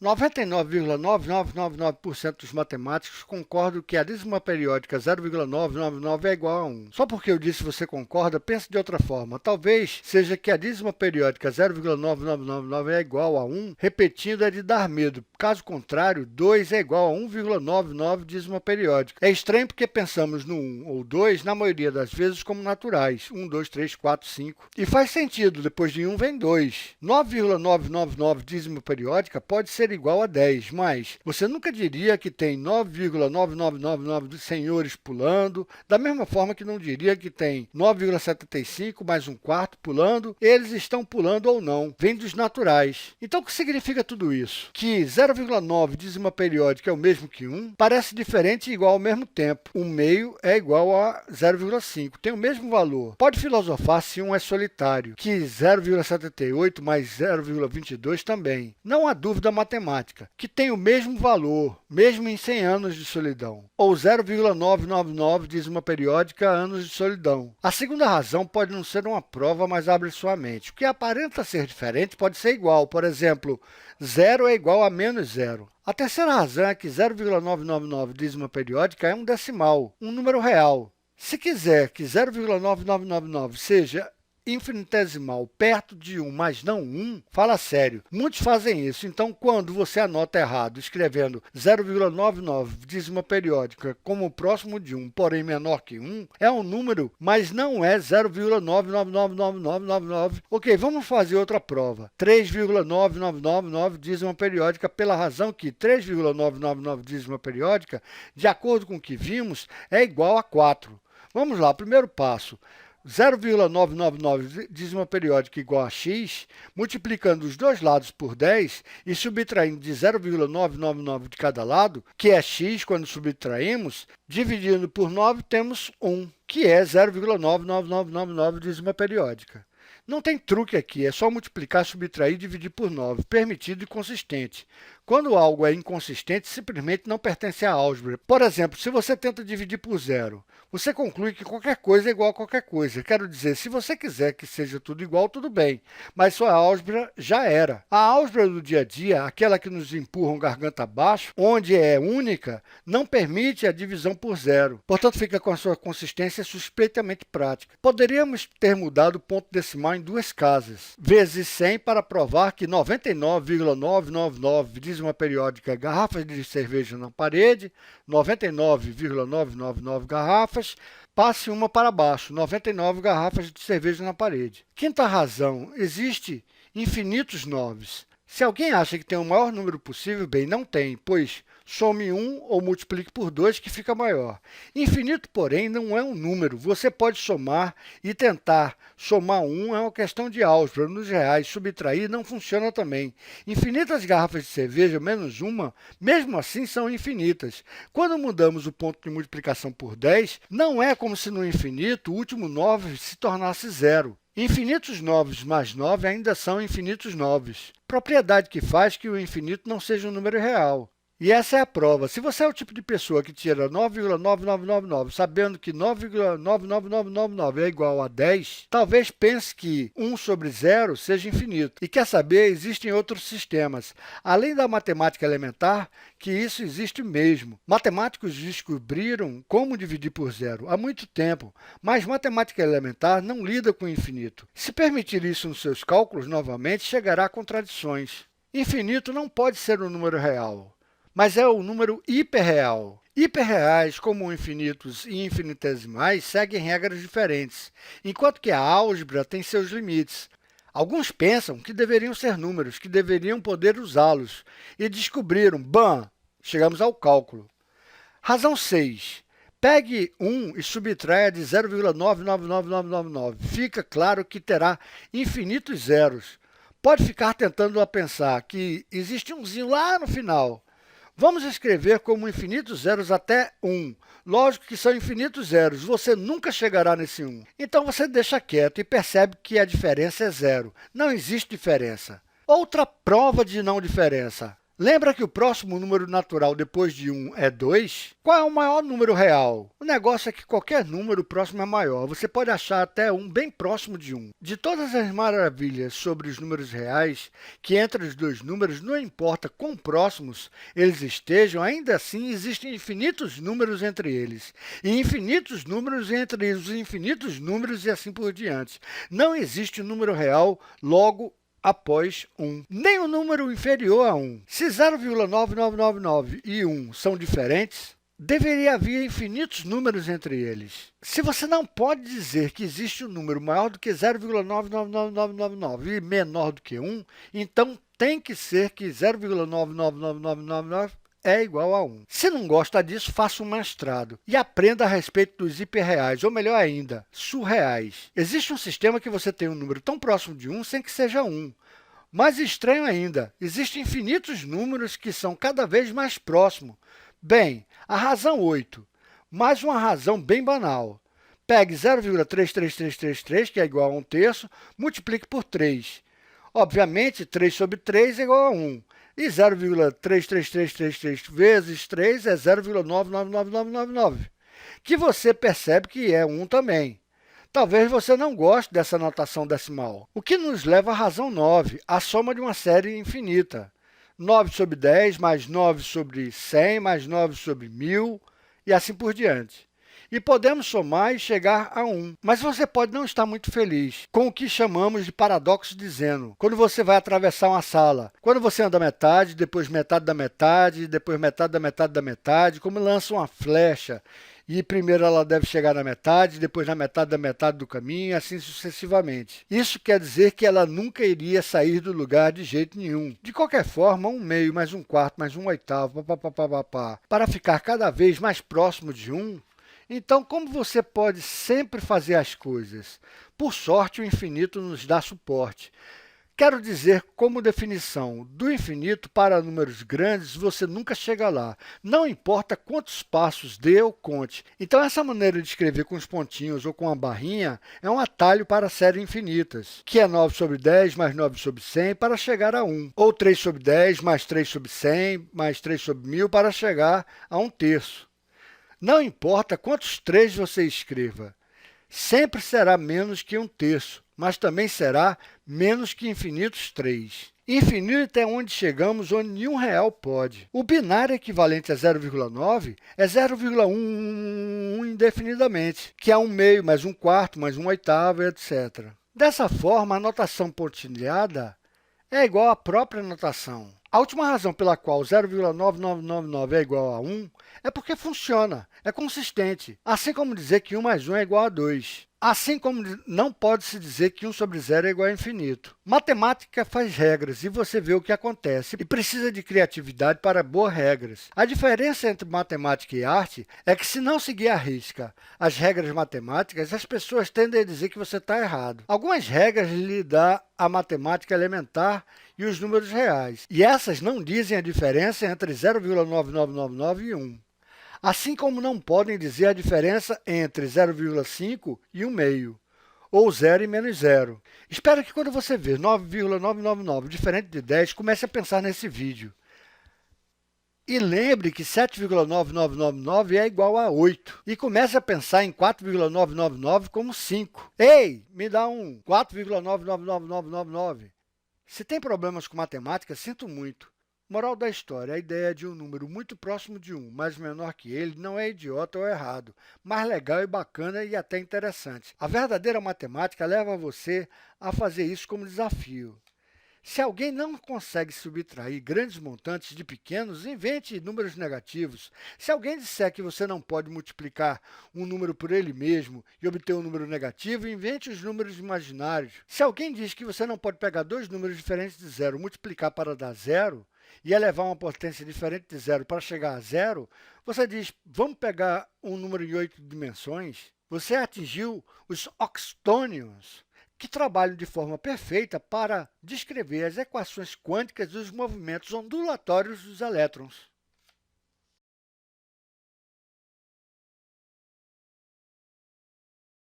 99,9999% dos matemáticos concordam que a dízima periódica 0,999 é igual a 1. Só porque eu disse você concorda, pense de outra forma. Talvez seja que a dízima periódica 0,9999 é igual a 1, repetindo é de dar medo. Caso contrário, 2 é igual a 1,99 dízima periódica. É estranho porque pensamos no 1 ou 2, na maioria das vezes, como naturais. 1, 2, 3, 4, 5. E faz sentido, depois de 1 vem 2. 9,999 dízima periódica pode ser igual a 10, mas você nunca diria que tem 9,9999 senhores pulando, da mesma forma que não diria que tem 9,75 mais um quarto pulando, eles estão pulando ou não, vem dos naturais. Então, o que significa tudo isso? Que 0,9 dízima periódica é o mesmo que 1, parece diferente e igual ao mesmo tempo. 1 meio é igual a 0,5, tem o mesmo valor. Pode filosofar se 1 é solitário, que 0,78 mais 0,22 também. Não há dúvida matemática, que tem o mesmo valor, mesmo em 100 anos de solidão, ou 0,999 dízima periódica anos de solidão. A segunda razão pode não ser uma prova, mas abre sua mente. O que aparenta ser diferente pode ser igual. Por exemplo, 0 é igual a menos 0. A terceira razão é que 0,999 dízima periódica é um decimal, um número real. Se quiser que 0,9999 seja infinitesimal perto de 1, mas não 1, fala sério. Muitos fazem isso. Então, quando você anota errado, escrevendo 0,99 dízima periódica como próximo de 1, porém menor que 1, é um número, mas não é 0,9999999. Ok, vamos fazer outra prova. 3,9999 dízima periódica, pela razão que 3,999 dízima periódica, de acordo com o que vimos, é igual a 4. Vamos lá, primeiro passo. 0,999 dízima periódica igual a x, multiplicando os dois lados por 10 e subtraindo de 0,999 de cada lado, que é x quando subtraímos, dividindo por 9 temos 1, que é 0,99999 dízima periódica. Não tem truque aqui, é só multiplicar, subtrair e dividir por 9, permitido e consistente. Quando algo é inconsistente, simplesmente não pertence à álgebra. Por exemplo, se você tenta dividir por zero, você conclui que qualquer coisa é igual a qualquer coisa. Quero dizer, se você quiser que seja tudo igual, tudo bem, mas sua álgebra já era. A álgebra do dia a dia, aquela que nos empurram garganta abaixo, onde é única, não permite a divisão por zero. Portanto, fica com a sua consistência suspeitamente prática. Poderíamos ter mudado o ponto decimal em duas casas, vezes 100 para provar que 99,999 dízima periódica garrafas de cerveja na parede, 99,999 garrafas, passe uma para baixo, 99 garrafas de cerveja na parede. Quinta razão, existe infinitos 9. Se alguém acha que tem o maior número possível, bem, não tem, pois some 1 ou multiplique por 2 que fica maior. Infinito, porém, não é um número. Você pode somar e tentar somar 1 é uma questão de álgebra. Nos reais, subtrair não funciona também. Infinitas garrafas de cerveja menos uma, mesmo assim, são infinitas. Quando mudamos o ponto de multiplicação por 10, não é como se no infinito o último 9 se tornasse zero. Infinitos 9 mais 9 ainda são infinitos 9. Propriedade que faz que o infinito não seja um número real. E essa é a prova. Se você é o tipo de pessoa que tira 9,9999, sabendo que 9,99999 é igual a 10, talvez pense que 1 sobre 0 seja infinito. E quer saber, existem outros sistemas, além da matemática elementar, que isso existe mesmo. Matemáticos descobriram como dividir por zero há muito tempo, mas matemática elementar não lida com o infinito. Se permitir isso nos seus cálculos, novamente, chegará a contradições. Infinito não pode ser um número real, mas é o número hiperreal. Hiperreais, como infinitos e infinitesimais, seguem regras diferentes, enquanto que a álgebra tem seus limites. Alguns pensam que deveriam ser números, que deveriam poder usá-los, e descobriram, bam, chegamos ao cálculo. Razão 6. Pegue 1 e subtraia de 0,99999. Fica claro que terá infinitos zeros. Pode ficar tentando a pensar que existe umzinho lá no final. Vamos escrever como infinitos zeros até 1. Lógico que são infinitos zeros, você nunca chegará nesse 1. Então, você deixa quieto e percebe que a diferença é zero. Não existe diferença. Outra prova de não diferença. Lembra que o próximo número natural depois de 1 é 2? Qual é o maior número real? O negócio é que qualquer número próximo é maior. Você pode achar até um bem próximo de 1. De todas as maravilhas sobre os números reais, que entre os dois números, não importa quão próximos eles estejam, ainda assim existem infinitos números entre eles, e infinitos números entre os infinitos números e assim por diante. Não existe um número real logo após 1, nem o número inferior a 1. Se 0,9999 e 1 são diferentes, deveria haver infinitos números entre eles. Se você não pode dizer que existe um número maior do que 0,999999 e menor do que 1, então tem que ser que 0,999999 é igual a 1. Se não gosta disso, faça um mestrado e aprenda a respeito dos hiperreais, ou melhor ainda, surreais. Existe um sistema que você tem um número tão próximo de 1 sem que seja 1. Mais estranho ainda, existem infinitos números que são cada vez mais próximos. Bem, a razão 8, mais uma razão bem banal. Pegue 0,33333, que é igual a 1/3, multiplique por 3. Obviamente, 3 sobre 3 é igual a 1. E 0,33333 vezes 3 é 0,99999, que você percebe que é 1 também. Talvez você não goste dessa notação decimal, o que nos leva à razão 9, a soma de uma série infinita. 9 sobre 10 mais 9 sobre 100 mais 9 sobre 1000 e assim por diante. E podemos somar e chegar a 1. Mas você pode não estar muito feliz com o que chamamos de paradoxo de Zeno. Quando você vai atravessar uma sala, quando você anda metade, depois metade da metade, depois metade da metade da metade, como lança uma flecha, e primeiro ela deve chegar na metade, depois na metade da metade do caminho, e assim sucessivamente. Isso quer dizer que ela nunca iria sair do lugar de jeito nenhum. De qualquer forma, 1/2 mais 1/4 mais 1/8, para ficar cada vez mais próximo de 1, então, como você pode sempre fazer as coisas? Por sorte, o infinito nos dá suporte. Quero dizer, como definição, do infinito para números grandes, você nunca chega lá. Não importa quantos passos dê ou conte. Então, essa maneira de escrever com os pontinhos ou com a barrinha é um atalho para séries infinitas, que é 9 sobre 10 mais 9 sobre 100 para chegar a 1. Ou 3 sobre 10 mais 3 sobre 100 mais 3 sobre 1000 para chegar a 1/3. Não importa quantos 3 você escreva, sempre será menos que 1/3, mas também será menos que infinitos 3. Infinito é onde chegamos, onde nenhum real pode. O binário equivalente a 0,9 é 0,111 indefinidamente, que é 1/2 mais 1/4 mais 1/8, etc. Dessa forma, a notação pontilhada é igual à própria notação. A última razão pela qual 0,9999 é igual a 1 é porque funciona, é consistente, assim como dizer que 1 mais 1 é igual a 2. Assim como não pode-se dizer que 1 sobre 0 é igual a infinito. Matemática faz regras e você vê o que acontece, e precisa de criatividade para boas regras. A diferença entre matemática e arte é que, se não seguir à risca as regras matemáticas, as pessoas tendem a dizer que você está errado. Algumas regras lhe dá a matemática elementar e os números reais, e essas não dizem a diferença entre 0,9999 e 1. Assim como não podem dizer a diferença entre 0,5 e 1/2, ou 0 e menos 0. Espero que quando você ver 9,999 diferente de 10, comece a pensar nesse vídeo. E lembre que 7,9999 é igual a 8. E comece a pensar em 4,999 como 5. Ei, me dá um 4,999999. Se tem problemas com matemática, sinto muito. Moral da história: a ideia de um número muito próximo de 1, mas menor que ele, não é idiota ou errado, mas legal e bacana e até interessante. A verdadeira matemática leva você a fazer isso como desafio. Se alguém não consegue subtrair grandes montantes de pequenos, invente números negativos. Se alguém disser que você não pode multiplicar um número por ele mesmo e obter um número negativo, invente os números imaginários. Se alguém diz que você não pode pegar dois números diferentes de zero, multiplicar para dar zero, e elevar uma potência diferente de zero para chegar a zero, você diz, vamos pegar um número em 8 dimensões? Você atingiu os Oxtonians, que trabalham de forma perfeita para descrever as equações quânticas dos movimentos ondulatórios dos elétrons.